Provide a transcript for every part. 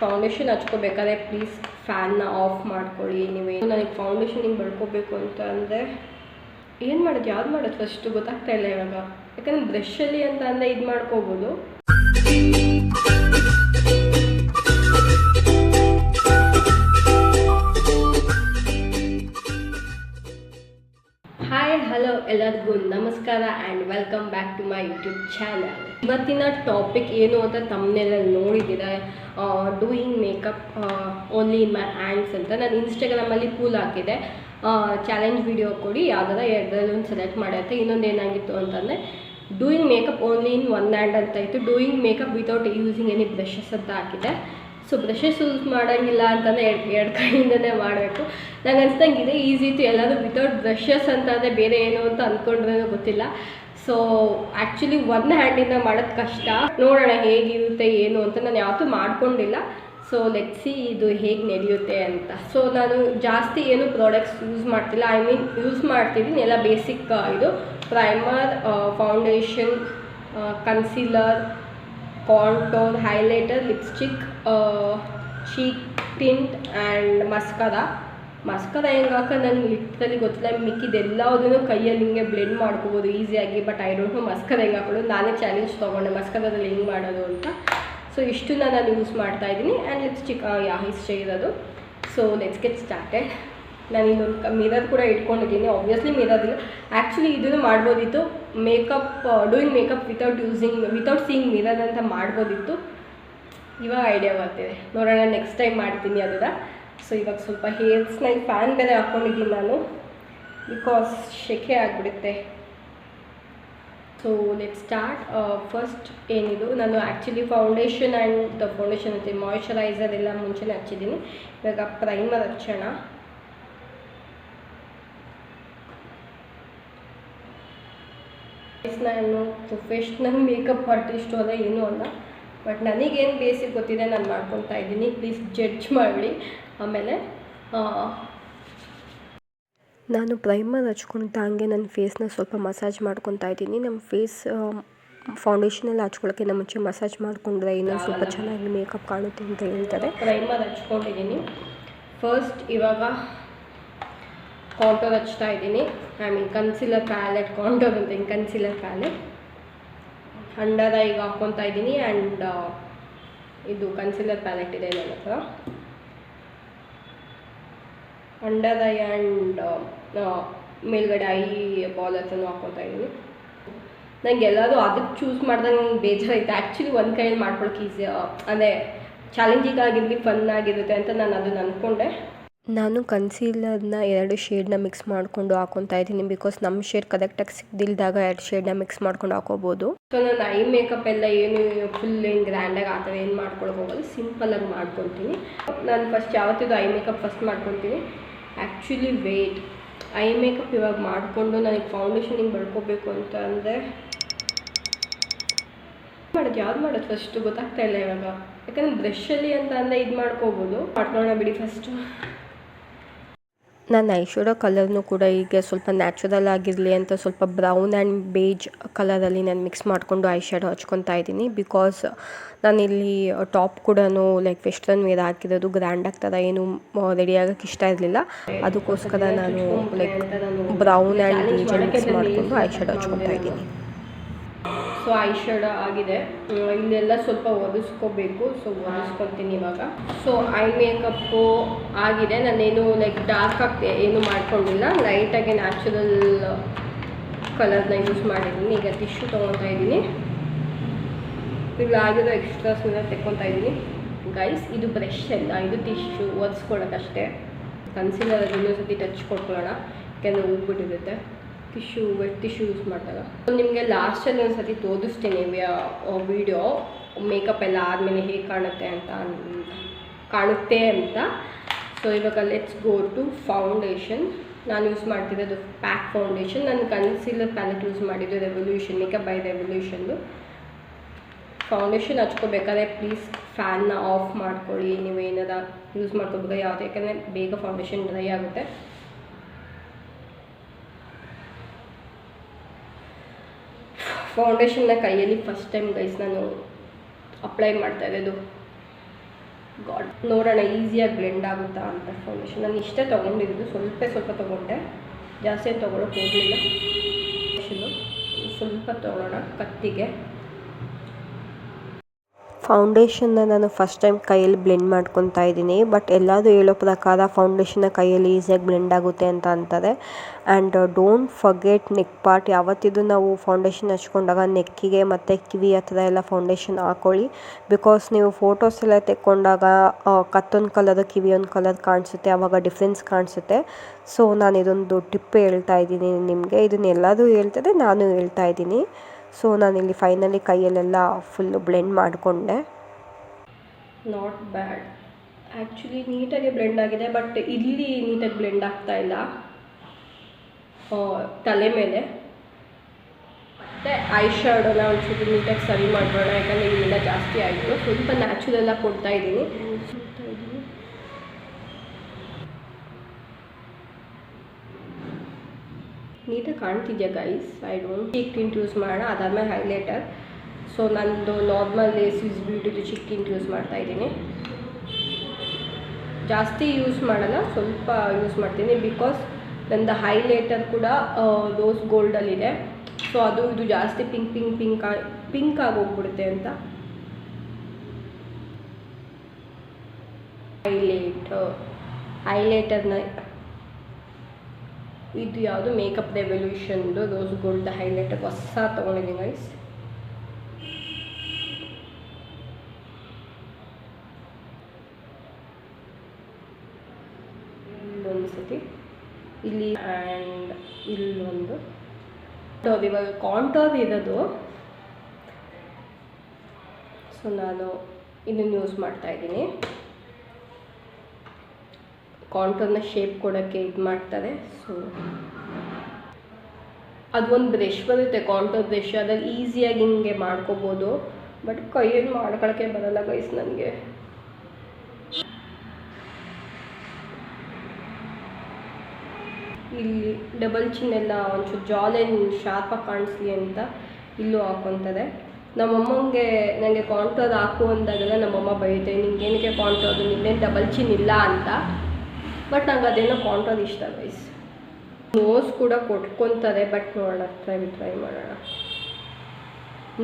Foundation ಹಚ್ಕೋಬೇಕಾದ್ರೆ please ಫ್ಯಾನ್ನ off ಮಾಡ್ಕೊಳ್ಳಿ. ನೀವೇನು ನನಗೆ ಫೌಂಡೇಶನ್ ಹಿಂಗೆ ಬಳ್ಕೋಬೇಕು ಅಂತ ಅಂದರೆ ಏನು ಮಾಡೋದು, ಯಾವ್ದು ಮಾಡೋದು ಫಸ್ಟು ಗೊತ್ತಾಗ್ತಾ ಇಲ್ಲ ಇವಾಗ. ಯಾಕಂದರೆ ಬ್ರಷಲ್ಲಿ ಅಂತ ಅಂದರೆ ಇದು ಮಾಡ್ಕೋಬೋದು. ಹಾಯ್ ಹಲೋ ಎಲ್ಲರಿಗೂ ನಮಸ್ಕಾರ and welcome back to my YouTube channel. ಇವತ್ತಿನ ಟಾಪಿಕ್ ಏನು ಅಂತ ತಮ್ಮನೆಲ್ಲ ನೋಡಿದ್ದೀರಾ, doing makeup only in my hands ಅಂತ. ನಾನು ಇನ್ಸ್ಟಾಗ್ರಾಮಲ್ಲಿ ಪೂಲ್ ಹಾಕಿದೆ, ಚಾಲೆಂಜ್ ವಿಡಿಯೋ ಕೊಡಿ ಯಾವುದಾರ ಎರಡರಲ್ಲಿ ಒಂದು ಸೆಲೆಕ್ಟ್ ಮಾಡಿರುತ್ತೆ. ಇನ್ನೊಂದು ಏನಾಗಿತ್ತು ಅಂತಂದರೆ doing makeup only in one hand ಅಂತ ಇತ್ತು, doing makeup without using any brushes ಅಂತ ಹಾಕಿದೆ. ಸೊ ಬ್ರಷಸ್ ಯೂಸ್ ಮಾಡೋಂಗಿಲ್ಲ ಅಂತಂದರೆ ಎರಡು ಕೈಯಿಂದನೇ ಮಾಡಬೇಕು. ನಂಗೆ ಅನ್ಸ್ದಂಗೆ ಇದೆ ಈಸಿ ಇತ್ತು, ಎಲ್ಲರೂ ವಿತೌಟ್ ಬ್ರಷಸ್ ಅಂತಂದರೆ ಬೇರೆ ಏನು ಅಂತ ಅಂದ್ಕೊಂಡ್ರೆ ಗೊತ್ತಿಲ್ಲ. ಸೊ ಆ್ಯಕ್ಚುಲಿ ಒನ್ ಹ್ಯಾಂಡಿಂದ ಮಾಡೋದು ಕಷ್ಟ. ನೋಡೋಣ ಹೇಗಿರುತ್ತೆ ಏನು ಅಂತ. ನಾನು ಯಾವತ್ತೂ ಮಾಡ್ಕೊಂಡಿಲ್ಲ, ಸೊ ಲೆಟ್ಸ್ ಸಿ ಇದು ಹೇಗೆ ನಡೆಯುತ್ತೆ ಅಂತ. ಸೊ ನಾನು ಜಾಸ್ತಿ ಏನು ಪ್ರಾಡಕ್ಟ್ಸ್ ಯೂಸ್ ಮಾಡ್ತಿಲ್ಲ, ಯೂಸ್ ಮಾಡ್ತಿದ್ದೀನಿ ಎಲ್ಲ ಬೇಸಿಕ್ ಇದು primer, foundation, concealer, contour, highlighter, lipstick, cheek tint and ಮಸ್ಕರ ಹೆಂಗೆ ಹಾಕೋದು ನಂಗೆ ಲಿಟ್ರಲ್ಲಿ ಗೊತ್ತಿಲ್ಲ. ಮಿಕ್ಕಿದೆಲ್ಲದೂ ಕೈಯಲ್ಲಿ ಹಿಂಗೆ ಬ್ಲೆಂಡ್ ಮಾಡ್ಕೋಬೋದು ಈಸಿಯಾಗಿ. ಬಟ್ ಐ ಡೋಂಟ್ ನೋ ಮಸ್ಕರ ಹೆಂಗೆ ಹಾಕೋದು. ನಾನೇ ಚಾಲೆಂಜ್ ತೊಗೊಂಡೆ ಮಸ್ಕರದಲ್ಲಿ ಹೆಂಗೆ ಮಾಡೋದು ಅಂತ. ಸೊ ಇಷ್ಟನ್ನ ನಾನು ಯೂಸ್ ಮಾಡ್ತಾಯಿದ್ದೀನಿ. ಆ್ಯಂಡ್ ಲಿಪ್ಸ್ಟಿಕ್ ಇಷ್ಟೇ ಇರೋದು. So let's get started. ನಾನು ಇನ್ನೊಂದು ಮಿರರ್ ಕೂಡ ಇಟ್ಕೊಂಡಿದ್ದೀನಿ. ಆಬ್ವಿಯಸ್ಲಿ ಮಿರರ್ ಇಲ್ಲ, ಆ್ಯಕ್ಚುಲಿ ಇದನ್ನು ಮಾಡ್ಬೋದಿತ್ತು. Doing makeup without seeing mirror ಅಂತ ಮಾಡ್ಬೋದಿತ್ತು. ಇವಾಗ ಐಡಿಯಾ ಬರ್ತಿದೆ, ನೋಡೋಣ ನೆಕ್ಸ್ಟ್ ಟೈಮ್ ಮಾಡ್ತೀನಿ ಅದನ್ನು. ಸೊ ಇವಾಗ ಸ್ವಲ್ಪ ಹೇರ್ಸ್ನ ಫ್ಯಾನ್ ಬೇರೆ ಹಾಕ್ಕೊಂಡಿದ್ದೀನಿ ನಾನು, ಬಿಕಾಸ್ ಶೆಕೆ ಆಗಿಬಿಡುತ್ತೆ. So let start. ಫಸ್ಟ್ ಏನಿದು, ನಾನು ಆ್ಯಕ್ಚುಲಿ ಫೌಂಡೇಶನ್ ಅಂತೆ ಮಾಯ್ಶ್ಚರೈಸರ್ ಎಲ್ಲ ಮುಂಚೆನೇ ಹಚ್ಚಿದ್ದೀನಿ. ಇವಾಗ ಪ್ರೈಮರ್ ಹಚ್ಚೋಣ. ನಾನು ಪ್ರೊಫೆಷ್ನಲ್ ಮೇಕಪ್ ಆರ್ಟಿಸ್ಟು ಅಲ್ಲ ಏನೂ ಅಲ್ಲ, ಬಟ್ ನನಗೇನು ಬೇಸಿಕ್ ಗೊತ್ತಿದೆ ನಾನು ಮಾಡ್ಕೊತಾ ಇದ್ದೀನಿ. ಪ್ಲೀಸ್ ಜಡ್ಜ್ ಮಾಡಿ. ಆಮೇಲೆ ನಾನು ಪ್ರೈಮರ್ ಹಚ್ಕೊಳ್ತಾ ಹಂಗೆ ನನ್ನ ಫೇಸ್ನ ಸ್ವಲ್ಪ ಮಸಾಜ್ ಮಾಡ್ಕೊತಾ ಇದ್ದೀನಿ. ನಮ್ಮ ಫೇಸ್ ಫೌಂಡೇಶನೆಲ್ಲ ಹಚ್ಕೊಳ್ಳೋಕ್ಕಿಂತ ಮುಂಚೆ ಮಸಾಜ್ ಮಾಡಿಕೊಂಡ್ರೆ ಇನ್ನೂ ಸ್ವಲ್ಪ ಚೆನ್ನಾಗಿ ಮೇಕಪ್ ಕಾಣುತ್ತೆ ಅಂತ ಹೇಳ್ತಾರೆ. ಪ್ರೈಮರ್ ಹಚ್ಕೊಂಡಿದ್ದೀನಿ. ಫಸ್ಟ್ ಇವಾಗ ಕಾಂಟೋರ್ ಹಚ್ತಾ ಇದ್ದೀನಿ. ಕನ್ಸೀಲರ್ ಪ್ಯಾಲೆಟ್, ಕಾಂಟೋರ್ ಅಂತ ಕನ್ಸೀಲರ್ ಪ್ಯಾಲೆಟ್ ಅಂಡರ್ ಐಗೆ ಹಾಕ್ಕೊತಾ ಇದ್ದೀನಿ. ಆ್ಯಂಡ್ ಇದು ಕನ್ಸೀಲರ್ ಪ್ಯಾಲೆಟ್ ಇದೆ ನನ್ನ ಹತ್ರ. ಅಂಡರ್ ಐ ಆ್ಯಂಡ್ ಮೇಲ್ಗಡೆ ಐ ಬಾಲ್ ಹತ್ರನೂ ಹಾಕ್ಕೊತಾ ಇದ್ದೀನಿ. ನಂಗೆ ಎಲ್ಲರೂ ಅದಕ್ಕೆ ಚೂಸ್ ಮಾಡಿದಾಗ ನಂಗೆ ಬೇಜಾರಾಯಿತು. ಆ್ಯಕ್ಚುಲಿ ಒಂದು ಕೈಯಲ್ಲಿ ಮಾಡ್ಕೊಳಕ್ಕೆ ಈಸಿ, ಅಂದರೆ ಚಾಲೆಂಜಿಗಾಗಿರಲಿ ಫನ್ ಆಗಿರುತ್ತೆ ಅಂತ ನಾನು ಅದನ್ನು ಅಂದ್ಕೊಂಡೆ. ನಾನು ಕನ್ಸೀಲರ್ನ 2 ಶೇಡ್ನ ಮಿಕ್ಸ್ ಮಾಡಿಕೊಂಡು ಹಾಕ್ಕೊತಾ ಇದ್ದೀನಿ, ಬಿಕಾಸ್ ನಮ್ಮ ಶೇಡ್ ಕರೆಕ್ಟಾಗಿ ಸಿಗ್ದಿಲ್ದಾಗ 2 ಶೇಡ್ನ ಮಿಕ್ಸ್ ಮಾಡ್ಕೊಂಡು ಹಾಕೋಬೋದು. ಸೊ ನಾನು ಐ ಮೇಕಪ್ ಎಲ್ಲ ಏನು ಫುಲ್ ಏನು ಗ್ರ್ಯಾಂಡಾಗಿ ಆ ಥರ ಏನು ಮಾಡ್ಕೊಳಕ್ಕೆ ಹೋಗೋದು, ಸಿಂಪಲಾಗಿ ಮಾಡ್ಕೊತೀನಿ. ನಾನು ಫಸ್ಟ್ ಯಾವತ್ತಿದ್ದು ಐ ಮೇಕಪ್ ಫಸ್ಟ್ ಮಾಡ್ಕೊತೀನಿ. ಆ್ಯಕ್ಚುಲಿ ವೇಟ್, ಐ ಮೇಕಪ್ ಇವಾಗ ಮಾಡಿಕೊಂಡು ನನಗೆ ಫೌಂಡೇಶನ್ ಹಿಂಗೆ ಬಳ್ಕೋಬೇಕು ಅಂತ ಅಂದರೆ ಯಾವ್ದು ಮಾಡೋದು ಫಸ್ಟು ಗೊತ್ತಾಗ್ತಾ ಇಲ್ಲ ಇವಾಗ. ಯಾಕಂದರೆ ಬ್ರಷಲ್ಲಿ ಅಂತ ಅಂದರೆ ಇದು ಮಾಡ್ಕೋಬೋದು. ಮಾಡ್ಕೊಳ್ಳೋಣ ಬಿಡಿ ಫಸ್ಟು. ನಾನು ಐಶ್ಯಾಡೋ ಕಲರ್ನು ಕೂಡ ಈಗ ಸ್ವಲ್ಪ ನ್ಯಾಚುರಲ್ ಆಗಿರಲಿ ಅಂತ ಸ್ವಲ್ಪ ಬ್ರೌನ್ ಆ್ಯಂಡ್ ಬೇಜ್ ಕಲರಲ್ಲಿ ನಾನು ಮಿಕ್ಸ್ ಮಾಡಿಕೊಂಡು ಐಶ್ಯಾಡೋ ಹಚ್ಕೊತಾ ಇದ್ದೀನಿ. ಬಿಕಾಸ್ ನಾನಿಲ್ಲಿ ಟಾಪ್ ಕೂಡ ಲೈಕ್ ವೆಸ್ಟರ್ನ್ ವೇರ್ ಹಾಕಿರೋದು, ಗ್ರ್ಯಾಂಡ್ ಆಗ್ತದ ಏನು ರೆಡಿ ಆಗೋಕ್ಕೆ ಇಷ್ಟ ಇರಲಿಲ್ಲ. ಅದಕ್ಕೋಸ್ಕರ ನಾನು ಲೈಕ್ ಬ್ರೌನ್ ಆ್ಯಂಡ್ ಬೇಜಲ್ಲಿ ಮಿಕ್ಸ್ ಮಾಡಿಕೊಂಡು ಐಶ್ಯಾಡೋ ಹಚ್ಕೊತಾ ಇದ್ದೀನಿ. ಸೊ ಐಶ್ಯಾಡೋ ಆಗಿದೆ, ಇಲ್ಲೆಲ್ಲ ಸ್ವಲ್ಪ ಒರೆಸ್ಕೋಬೇಕು. ಸೊ ಒರೆಸ್ಕೊತೀನಿ ಇವಾಗ. ಸೊ ಐ ಮೇಕಪ್ಪು ಆಗಿದೆ. ನಾನೇನು ಲೈಕ್ ಡಾರ್ಕ್ ಆಗಿ ಏನು ಮಾಡ್ಕೊಂಡಿಲ್ಲ, ಲೈಟಾಗಿ ನ್ಯಾಚುರಲ್ ಕಲರ್ನ ಯೂಸ್ ಮಾಡಿದ್ದೀನಿ. ಈಗ ಟಿಶ್ಯೂ ತೊಗೊತಾ ಇದ್ದೀನಿ. ಈಗ ಆಗಿರೋ ಎಕ್ಸ್ಟ್ರಾಸ್ನೆಲ್ಲ ತೆಕ್ಕೊತಾ ಇದ್ದೀನಿ ಗೈಸ್. ಇದು ಬ್ರಷ್ ಎಲ್ಲ, ಇದು ಟಿಶ್ಯೂ ಒರೆಸ್ಕೊಳ್ಳೋಕ್ಕಷ್ಟೇ. ಕನ್ಸೀಲರ್ ಇನ್ನೊಂದು ಸತಿ ಟಚ್ ಕೊಟ್ಕೊಳ್ಳೋಣ, ಯಾಕೆಂದರೆ ಹೋಗ್ಬಿಟ್ಟಿರುತ್ತೆ ವೆಟ್ ಟಿಶ್ಯೂ ಯೂಸ್ ಮಾಡಿದಾಗ. ನಿಮಗೆ ಲಾಸ್ಟಲ್ಲಿ ಒಂದು ಸತಿ ತೋರಿಸ್ತೀನಿ ವಿಡಿಯೋ ಮೇಕಪ್ ಎಲ್ಲ ಆದಮೇಲೆ ಹೇಗೆ ಕಾಣುತ್ತೆ ಅಂತ. ಸೊ ಇವಾಗ ಲೆಟ್ಸ್ ಗೋ ಟು ಫೌಂಡೇಶನ್. ನಾನು ಯೂಸ್ ಮಾಡ್ತಿರೋದು ಪ್ಯಾಕ್ ಫೌಂಡೇಶನ್. ನಾನು ಕನ್ಸೀಲರ್ ಪ್ಯಾಲೆಟ್ ಯೂಸ್ ಮಾಡಿದ್ದು ರೆವಲ್ಯೂಷನ್, ಮೇಕಪ್ ಬೈ ರೆವಲ್ಯೂಷನ್ದು. ಫೌಂಡೇಶನ್ ಹಚ್ಕೋಬೇಕಾದ್ರೆ ಪ್ಲೀಸ್ ಫ್ಯಾನ್ನ ಆಫ್ ಮಾಡ್ಕೊಳ್ಳಿ. ನೀವೇನಾರ ಯೂಸ್ ಮಾಡ್ಕೋಬೇಕು ಯಾವುದು, ಯಾಕಂದರೆ ಬೇಗ ಫೌಂಡೇಶನ್ ಡ್ರೈ ಆಗುತ್ತೆ. ಫೌಂಡೇಶನ್ನ ಕೈಯಲ್ಲಿ ಫಸ್ಟ್ ಟೈಮ್ ಗೈಸ್ ನಾನು ಅಪ್ಲೈ ಮಾಡ್ತಾ ಇರೋದು. ಗಾಡ್, ನೋಡೋಣ ಈಸಿಯಾಗಿ ಬ್ಲೆಂಡ್ ಆಗುತ್ತಾ ಅಂತ ಫೌಂಡೇಶನ್. ನಾನು ಇಷ್ಟೇ ತೊಗೊಂಡಿದ್ದು, ಸ್ವಲ್ಪ ತೊಗೊಂಡೆ, ಜಾಸ್ತಿ ಏನು ತೊಗೊಳಕ್ಕೆ ಹೋಗಲಿಲ್ಲ. ಸ್ವಲ್ಪ ತೊಗೊಳ್ಳೋಣ ಕತ್ತಿಗೆ. ಫೌಂಡೇಶನ್ನ ನಾನು ಫಸ್ಟ್ ಟೈಮ್ ಕೈಯಲ್ಲಿ ಬ್ಲೆಂಡ್ ಮಾಡ್ಕೊತಾ ಇದ್ದೀನಿ. ಬಟ್ ಎಲ್ಲರೂ ಹೇಳೋ ಪ್ರಕಾರ ಫೌಂಡೇಶನ್ನ ಕೈಯಲ್ಲಿ ಈಸಿಯಾಗಿ ಬ್ಲೆಂಡ್ ಆಗುತ್ತೆ ಅಂತ ಅಂತಾರೆ. And don't forget neck part. ಯಾವತ್ತಿದ್ದು ನಾವು ಫೌಂಡೇಶನ್ ಹಚ್ಕೊಂಡಾಗ ನೆಕ್ಕಿಗೆ ಮತ್ತು ಕಿವಿ ಹತ್ರ ಎಲ್ಲ ಫೌಂಡೇಶನ್ ಹಾಕ್ಕೊಳ್ಳಿ. ಬಿಕಾಸ್ ನೀವು ಫೋಟೋಸ್ ಎಲ್ಲ ತೆಕ್ಕೊಂಡಾಗ ಕತ್ತೊಂದು ಕಲರ್ ಕಿವಿ ಒಂದು ಕಲರ್ ಕಾಣಿಸುತ್ತೆ, ಆವಾಗ ಡಿಫ್ರೆನ್ಸ್ ಕಾಣಿಸುತ್ತೆ. ಸೊ ನಾನು ಇದೊಂದು ಟಿಪ್ ಹೇಳ್ತಾ ಇದ್ದೀನಿ ನಿಮಗೆ. ಇದನ್ನ ಎಲ್ಲರೂ ಹೇಳ್ತಾರೆ, ನಾನು ಹೇಳ್ತಾ ಇದ್ದೀನಿ. ಸೊ ನಾನಿಲ್ಲಿ ಫೈನಲಿ ಕೈಯಲ್ಲೆಲ್ಲ ಫುಲ್ಲು ಬ್ಲೆಂಡ್ ಮಾಡಿಕೊಂಡೆ. ನಾಟ್ ಬ್ಯಾಡ್, ಆ್ಯಕ್ಚುಲಿ ನೀಟಾಗಿ ಬ್ಲೆಂಡ್ ಆಗಿದೆ. ಬಟ್ ಇಲ್ಲಿ ನೀಟಾಗಿ ಬ್ಲೆಂಡ್ ಆಗ್ತಾ ಇಲ್ಲ ತಲೆ ಮೇಲೆ. ಮತ್ತು ಐ ಶ್ಯಾಡೋನ ಒಂಚೂರು ನೀಟಾಗಿ ಸರಿ ಮಾಡೋಣ, ಯಾಕಂದರೆ ಇಲ್ಲೆಲ್ಲ ಜಾಸ್ತಿ ಆಯಿತು. ಸ್ವಲ್ಪ ನ್ಯಾಚುರಲಾಗಿ ಕೊಡ್ತಾ ಇದ್ದೀನಿ. ನೀಟಾಗಿ ಕಾಣ್ತಿದ್ಯಾ guys? I don't cheek tint use ಮಾಡೋಣ, ಅದಾದಮೇಲೆ ಹೈಲೈಟರ್. ಸೊ ನಂದು ನಾರ್ಮಲ್ ಸ್ವಿಸ್ ಬ್ಯೂಟಿದು ಚೀಕ್ ಟಿಂಟ್ ಯೂಸ್ ಮಾಡ್ತಾಯಿದ್ದೀನಿ. ಜಾಸ್ತಿ ಯೂಸ್ ಮಾಡಲ್ಲ, ಸ್ವಲ್ಪ ಯೂಸ್ ಮಾಡ್ತೀನಿ. ಬಿಕಾಸ್ ನಂದು ಹೈಲೈಟರ್ ಕೂಡ ರೋಸ್ ಗೋಲ್ಡಲ್ಲಿದೆ. ಸೊ ಅದು ಇದು ಜಾಸ್ತಿ ಪಿಂಕ್ ಆಗಿ ಹೋಗ್ಬಿಡುತ್ತೆ ಅಂತ. ಹೈಲೈಟರ್ನ ಇದು ಯಾವುದು ಮೇಕಪ್ ರೆವಲ್ಯೂಷನ್ದು ರೋಸ್ ಗೋಲ್ಡ್ ಹೈಲೈಟರ್ ಹೊಸ ತೊಗೊಂಡಿದ್ದೀನಿ ಗೈಸ್. ಇಲ್ಲೊಂದು ಸತಿ ಇಲ್ಲಿ ಆ್ಯಂಡ್ ಇಲ್ಲೊಂದು ಇವಾಗ ಕಾಂಟೋರ್ ಇರೋದು. ಸೊ ನಾನು ಇದನ್ನು ಯೂಸ್ ಮಾಡ್ತಾಯಿದ್ದೀನಿ. ಕಾಂಟೋರ್ನ ಶೇಪ್ ಕೊಡೋಕ್ಕೆ ಇದು ಮಾಡ್ತಾರೆ. ಸೊ ಅದೊಂದು ಬ್ರಷ್ ಬರುತ್ತೆ, ಕಾಂಟೋರ್ ಬ್ರಷ್. ಅದ್ರಲ್ಲಿ ಈಸಿಯಾಗಿ ಹಿಂಗೆ ಮಾಡ್ಕೋಬೋದು. ಬಟ್ ಕೈಯಲ್ಲಿ ಮಾಡ್ಕೊಳಕ್ಕೆ ಬರಲ್ಲ ಗೈಸ್ ನನಗೆ. ಇಲ್ಲಿ ಡಬಲ್ ಚಿನ್ನೆಲ್ಲ ಒಂಚೂರು ಜಾಲೇನು ಶಾರ್ಪಾಗಿ ಕಾಣಿಸ್ಲಿ ಅಂತ ಇಲ್ಲೂ ಹಾಕ್ಕೊತಾರೆ. ನಮ್ಮಮ್ಮಂಗೆ ನನಗೆ ಕಾಂಟೋರ್ ಹಾಕು ಅಂದಾಗೆಲ್ಲ ನಮ್ಮಮ್ಮ ಬೈತೆ, ನಿಂಗೆ ಏನಕ್ಕೆ ಕಾಂಟೋರ್, ನಿನ್ನೇನು ಡಬಲ್ ಚಿನ್ ಇಲ್ಲ ಅಂತ. ಬಟ್ ನಂಗೆ ಅದೇನೋ ಕಾಂಟೋರ್ ಇಷ್ಟ ಗೈಸ್. ನೋಸ್ ಕೂಡ ಕೊಟ್ಕೊತಾರೆ, ಬಟ್ ನೋಡೋಣ, ಟ್ರೈ ಮಾಡೋಣ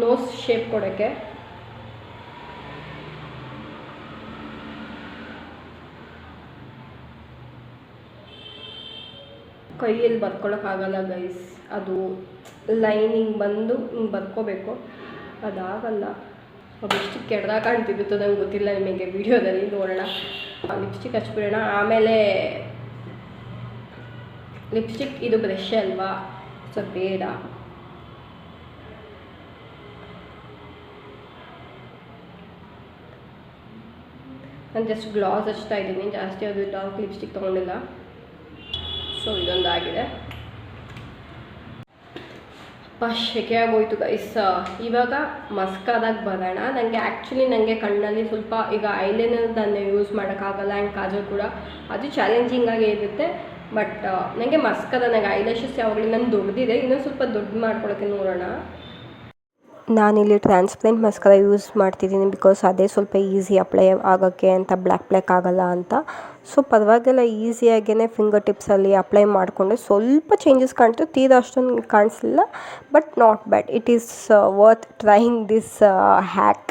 ನೋಸ್ ಶೇಪ್ ಕೊಡೋಕ್ಕೆ. ಕೈಯಲ್ಲಿ ಬರ್ಕೊಳಕ್ಕಾಗಲ್ಲ ಗೈಸ್, ಅದು ಲೈನಿಂಗ್ ಬಂದು ಹಿಂಗೆ ಬರ್ಕೋಬೇಕು, ಅದಾಗಲ್ಲ. ಅದೆಷ್ಟು ಕೆಡ್ದಾಗ ಕಾಣ್ತಿದ್ದು ನಂಗೆ ಗೊತ್ತಿಲ್ಲ ನಿಮಗೆ. ವಿಡಿಯೋದಲ್ಲಿ ನೋಡೋಣ. ಲಿಪ್ಸ್ಟಿಕ್ ಹಚ್ಬಿಡೋಣ. ಆಮೇಲೆ ಲಿಪ್ಸ್ಟಿಕ್ ಇದು ಬ್ರಷ್ ಅಲ್ವಾ, ಸೊ ಬೇಡ. ನಾನು ಜಸ್ಟ್ ಗ್ಲಾಸ್ ಹಚ್ತಾ ಇದ್ದೀನಿ, ಜಾಸ್ತಿ ಅದು ಡಾರ್ಕ್ ಲಿಪ್ಸ್ಟಿಕ್ ತೊಗೊಂಡಿಲ್ಲ. ಸೊ ಇದೊಂದಾಗಿದೆ. ಶೆಕೆ ಆಗೋಯ್ತು ಗೈಸ್. ಇವಾಗ ಮಸ್ಕಾದಾಗ ಬರೋಣ. ನನಗೆ ಕಣ್ಣಲ್ಲಿ ಸ್ವಲ್ಪ ಈಗ ಐಲೈನರ್ ನಾನು ಯೂಸ್ ಮಾಡೋಕ್ಕಾಗಲ್ಲ. ಆ್ಯಂಡ್ ಕಾಜಲ್ ಕೂಡ ಅದು ಚಾಲೆಂಜಿಂಗಾಗಿ ಇರುತ್ತೆ. ಬಟ್ ನನಗೆ ಮಸ್ಕದ, ನನಗೆ ಐಲ್ಯಾಶಸ್ ಯಾವಾಗಲೂ ನಾನು ದೊಡ್ಡದಿದೆ, ಇನ್ನೊಂದು ಸ್ವಲ್ಪ ದೊಡ್ಡ ಮಾಡ್ಕೊಳ್ಳೋಕ್ಕೆ ನೋಡೋಣ. ನಾನಿಲ್ಲಿ ಟ್ರಾನ್ಸ್ಪರೆಂಟ್ ಮಸ್ಕರ ಯೂಸ್ ಮಾಡ್ತಿದ್ದೀನಿ. ಬಿಕಾಸ್ ಅದೇ ಸ್ವಲ್ಪ ಈಸಿ ಅಪ್ಲೈ ಆಗೋಕ್ಕೆ ಅಂತ, ಬ್ಲ್ಯಾಕ್ ಆಗೋಲ್ಲ ಅಂತ. ಸೊ ಪರವಾಗಿಲ್ಲ, ಈಸಿಯಾಗೇ ಫಿಂಗರ್ ಟಿಪ್ಸಲ್ಲಿ ಅಪ್ಲೈ ಮಾಡಿಕೊಂಡೆ. ಸ್ವಲ್ಪ ಚೇಂಜಸ್ ಕಾಣ್ತು, ತೀರಾ ಅಷ್ಟೊಂದು ಕಾಣಿಸ್ಲಿಲ್ಲ. But not bad, it is worth trying this hack.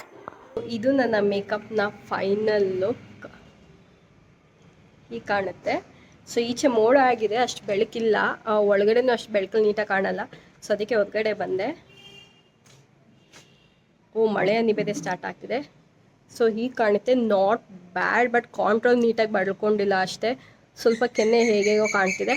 ಇದು ನನ್ನ ಮೇಕಪ್ನ ಫೈನಲ್ ಲುಕ್. ಈಗ ಕಾಣುತ್ತೆ. ಸೊ ಈಚೆ ಮೋಡ ಆಗಿದೆ, ಅಷ್ಟು ಬೆಳಕಿಲ್ಲ. ಒಳಗಡೆನೂ ಅಷ್ಟು ಬೆಳಕಲ್ಲಿ ನೀಟಾಗಿ ಕಾಣಲ್ಲ. ಸೊ ಅದಕ್ಕೆ ಹೊರಗಡೆ ಬಂದೆ. ಮಳೆಯ ನಿವೇದೆ ಸ್ಟಾರ್ಟ್ ಆಗ್ತಿದೆ. ಸೊ ಹೀಗೆ ಕಾಣುತ್ತೆ. ನಾಟ್ ಬ್ಯಾಡ್, ಬಟ್ ಕಾಂಟ್ರೋಲ್ ನೀಟಾಗಿ ಬಳ್ಕೊಂಡಿಲ್ಲ ಅಷ್ಟೇ. ಸ್ವಲ್ಪ ಕೆನ್ನೆ ಹೇಗೇಗೋ ಕಾಣ್ತಿದೆ.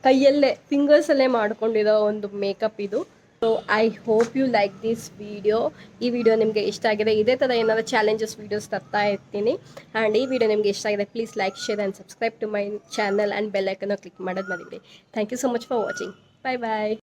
ಕೈಯಲ್ಲೇ ಫಿಂಗರ್ಸಲ್ಲೇ ಮಾಡ್ಕೊಂಡಿರೋ ಒಂದು ಮೇಕಪ್ ಇದು. So I hope you like this video. ಈ ವಿಡಿಯೋ ನಿಮಗೆ ಇಷ್ಟ ಆಗಿದೆ. ಇದೇ ಥರ ಏನಾದರೂ ಚಾಲೆಂಜಸ್ ವೀಡಿಯೋಸ್ ತರ್ತಾ ಇರ್ತೀನಿ. ಆ್ಯಂಡ್ ಈ ವಿಡಿಯೋ ನಿಮಗೆ ಇಷ್ಟ ಆಗಿದೆ, please like, share and subscribe to my channel and bell ಐಕನ್ನ ಕ್ಲಿಕ್ ಮಾಡೋದು ಮರಿಬೇಡಿ. Thank you so much for watching. Bye bye.